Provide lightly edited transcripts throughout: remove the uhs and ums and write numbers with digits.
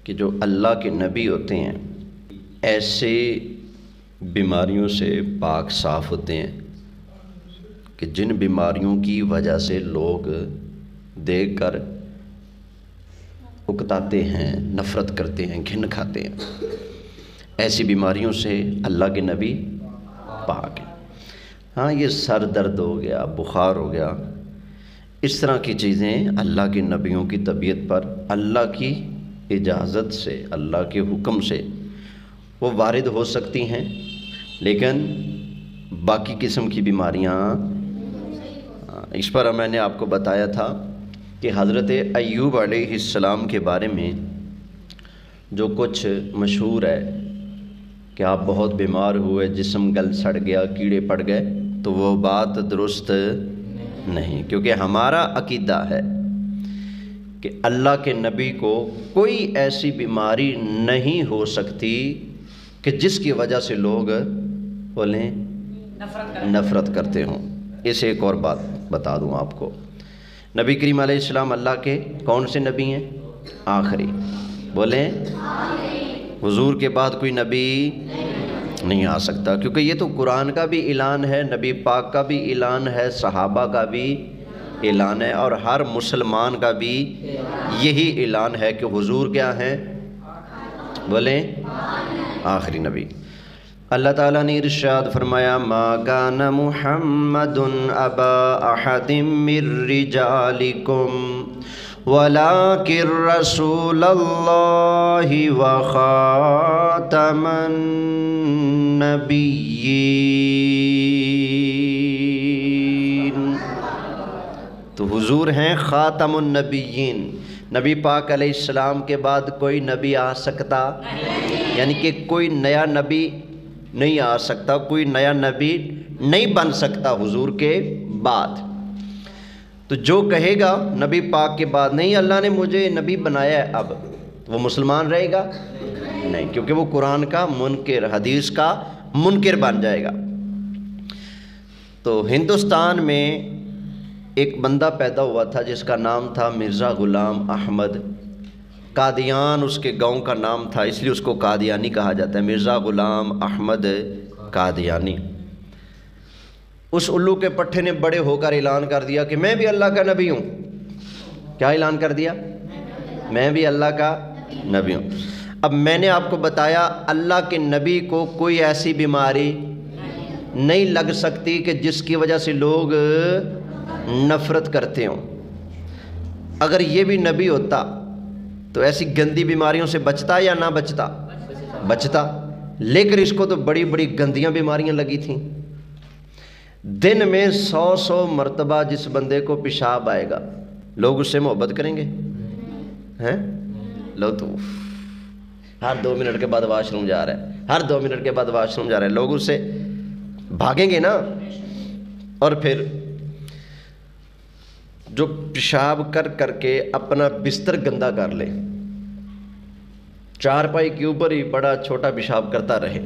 کہ جو اللہ کے نبی ہوتے ہیں ایسے بیماریوں سے پاک صاف ہوتے ہیں کہ جن بیماریوں کی وجہ سے لوگ دیکھ کر اکتاتے ہیں، نفرت کرتے ہیں، گھن کھاتے ہیں، ایسی بیماریوں سے اللہ کے نبی پاک ہیں۔ ہاں یہ سر درد ہو گیا، بخار ہو گیا، اس طرح کی چیزیں اللہ کے نبیوں کی طبیعت پر اللہ کی اجازت سے، اللہ کے حکم سے وہ وارد ہو سکتی ہیں، لیکن باقی قسم کی بیماریاں اس پر میں نے آپ کو بتایا تھا کہ حضرت ایوب علیہ السلام کے بارے میں جو کچھ مشہور ہے کہ آپ بہت بیمار ہوئے، جسم گل سڑ گیا، کیڑے پڑ گئے، تو وہ بات درست نہیں، کیونکہ ہمارا عقیدہ ہے کہ اللہ کے نبی کو کوئی ایسی بیماری نہیں ہو سکتی کہ جس کی وجہ سے لوگ بولیں نفرت کرتے ہوں۔ اس ایک اور بات بتا دوں آپ کو، نبی کریم علیہ السلام اللہ کے کون سے نبی ہیں؟ آخری، بولیں حضور کے بعد کوئی نبی نہیں آ سکتا، کیونکہ یہ تو قرآن کا بھی اعلان ہے، نبی پاک کا بھی اعلان ہے، صحابہ کا بھی اعلان ہے، اور ہر مسلمان کا بھی یہی اعلان ہے کہ حضور کیا ہیں؟ بولیں آخری نبی۔ اللہ تعالیٰ نے ارشاد فرمایا ما کان محمد ابا احد من رجالکم ولکن رسول اللہ وخاتم النبیین۔ تو حضور ہیں خاتم النبیین، نبی پاک علیہ السلام کے بعد کوئی نبی آ سکتا؟ یعنی کہ کوئی نیا نبی نہیں آ سکتا، کوئی نیا نبی نہیں بن سکتا حضور کے بعد۔ تو جو کہے گا نبی پاک کے بعد نہیں اللہ نے مجھے نبی بنایا ہے اب، وہ مسلمان رہے گا؟ نہیں، کیونکہ وہ قرآن کا منکر، حدیث کا منکر بن جائے گا۔ تو ہندوستان میں ایک بندہ پیدا ہوا تھا جس کا نام تھا مرزا غلام احمد، قادیان اس کے گاؤں کا نام تھا، اس لیے اس کو قادیانی کہا جاتا ہے، مرزا غلام احمد قادیانی۔ اس الو کے پٹھے نے بڑے ہو کر اعلان کر دیا کہ میں بھی اللہ کا نبی ہوں۔ کیا اعلان کر دیا؟ میں بھی اللہ کا نبی ہوں۔ اب میں نے آپ کو بتایا اللہ کے نبی کو کوئی ایسی بیماری نہیں لگ سکتی کہ جس کی وجہ سے لوگ نفرت کرتے ہوں۔ اگر یہ بھی نبی ہوتا تو ایسی گندی بیماریوں سے بچتا یا نہ بچتا؟ بچتا، لیکن اس کو تو بڑی بڑی گندیاں بیماریاں لگی تھیں۔ دن میں 100 مرتبہ جس بندے کو پیشاب آئے گا لوگ اس سے محبت کریں گے؟ ہیں لو تو ہر 2 منٹ کے بعد واش روم جا رہا ہے، ہر 2 منٹ کے بعد واش روم جا رہا ہے، لوگ اس سے بھاگیں گے نا۔ اور پھر جو پیشاب کر کر کے اپنا بستر گندا کر لے، چارپائی کے اوپر ہی بڑا چھوٹا پیشاب کرتا رہے،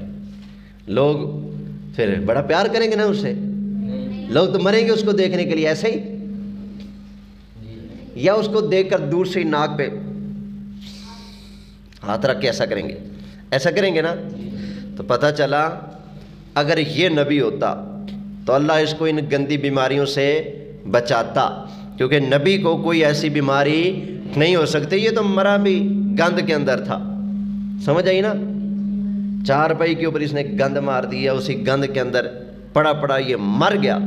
لوگ پھر بڑا پیار کریں گے نا اسے؟ لوگ تو مریں گے اس کو دیکھنے کے لیے ایسے ہی، یا اس کو دیکھ کر دور سے ہی ناک پہ ہاتھ رکھ کے ایسا کریں گے، ایسا کریں گے نا؟ تو پتہ چلا اگر یہ نبی ہوتا تو اللہ اس کو ان گندی بیماریوں سے بچاتا، کیونکہ نبی کو کوئی ایسی بیماری نہیں ہو سکتی۔ یہ تو مرا بھی گند کے اندر تھا، سمجھ آئی نا؟ چارپائی کے اوپر اس نے گند مار دیا، اسی گند کے اندر پڑا پڑا یہ مر گیا۔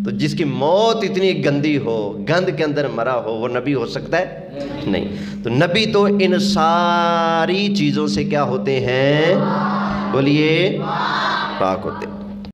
تو جس کی موت اتنی گندی ہو، گند کے اندر مرا ہو، وہ نبی ہو سکتا ہے؟ نہیں۔ تو نبی تو ان ساری چیزوں سے کیا ہوتے ہیں؟ بولیے پاک ہوتے ہیں۔